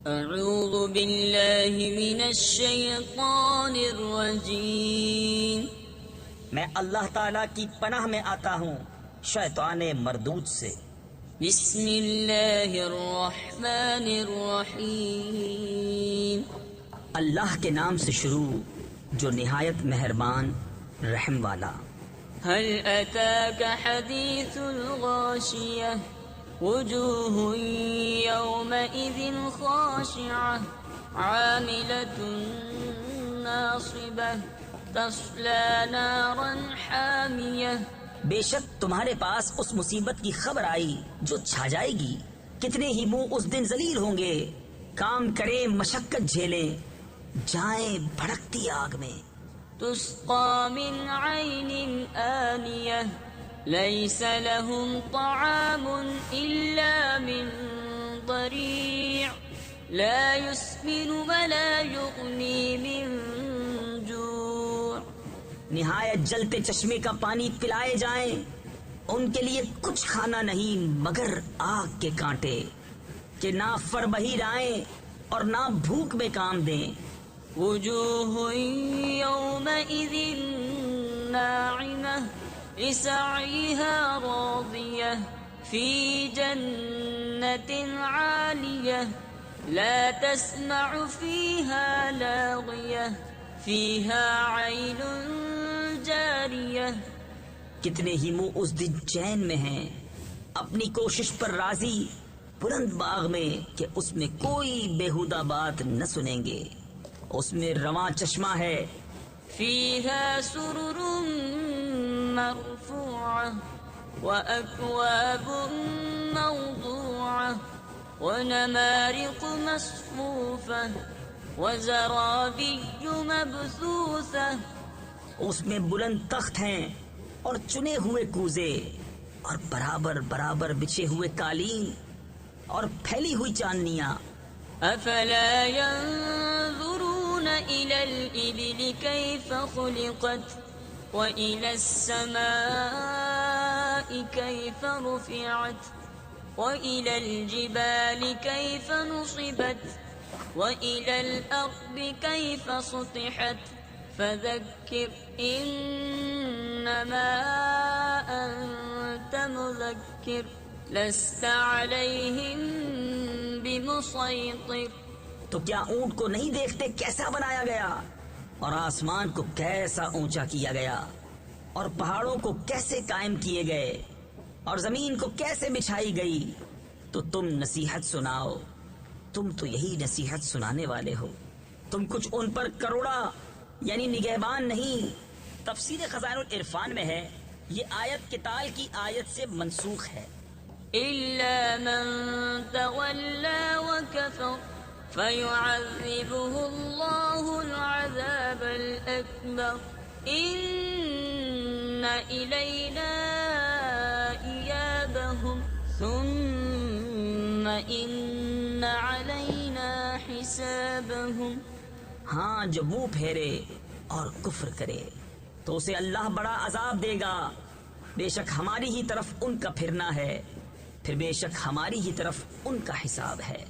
اعوذ باللہ من الشیطان الرجیم، میں اللہ تعالیٰ کی پناہ میں آتا ہوں شیطان مردود سے۔ بسم اللہ الرحمن الرحیم، اللہ کے نام سے شروع جو نہایت مہربان رحم والا۔ هل اتاک حدیث الغاشیہ، وجوہ یومئذ خاشعہ، عاملۃ ناصبہ، تصلی نارا حامیہ۔ بے شک تمہارے پاس اس مصیبت کی خبر آئی جو چھا جائے گی، کتنے ہی منہ اس دن ذلیل ہوں گے، کام کریں مشقت جھیلیں، جائیں بھڑکتی آگ میں۔ تسقى من عين آنية، ليس لهم طعام إلا من ضريع، لا يسمن ولا يغني من جوع۔ نہایت جلتے چشمے کا پانی پلائے جائیں، ان کے لیے کچھ کھانا نہیں مگر آگ کے کانٹے، کہ نہ فربہی رائیں اور نہ بھوک میں کام دیں۔ وجوه يومئذ ناعمة، لسعيها راضية، في جنة عالية، لا تسمع فيها لاغية، فيها عين جارية۔ کتنے ہی منہ اس دن چین میں ہیں، اپنی کوشش پر راضی، بلند باغ میں کہ اس میں کوئی بیہودہ بات نہ سنیں گے، اس میں رواں چشمہ ہے۔ فيها سرر مرفوعة، وأكواب موضوعة، ونمارق مصفوفة، وزرابي مبثوثة۔ اس میں بلند تخت ہیں اور چنے ہوئے کوزے، اور برابر برابر بچھے ہوئے قالین اور پھیلی ہوئی چاندنیاں۔ أفلا ينظرون إلى الإبل كيف خلقت، وإلى السماء كيف رفعت، وإلى الجبال كيف نصبت، وإلى الأرض كيف سطحت، فذكر إنما أنت مذكر، لست عليهم بمسيطر۔ تو کیا اونٹ کو نہیں دیکھتے کیسا بنایا گیا، اور آسمان کو کیسا اونچا کیا گیا، اور پہاڑوں کو کیسے قائم کیے گئے، اور زمین کو کیسے بچھائی گئی؟ تو تم نصیحت سناؤ، تم تو یہی نصیحت سنانے والے ہو، تم کچھ ان پر کروڑا یعنی نگہبان نہیں۔ تفسیر خزائن العرفان میں ہے یہ آیت قتال کی آیت سے منسوخ ہے۔ إلا من تولى وكفر، فيعذبه الله العذاب الأكبر، إن إلينا إيابهم، ثم إن علينا حسابهم۔ ہاں جو منہ پھیرے اور کفر کرے تو اسے اللہ بڑا عذاب دے گا، بے شک ہماری ہی طرف ان کا پھرنا ہے، پھر بے شک ہماری ہی طرف ان کا حساب ہے۔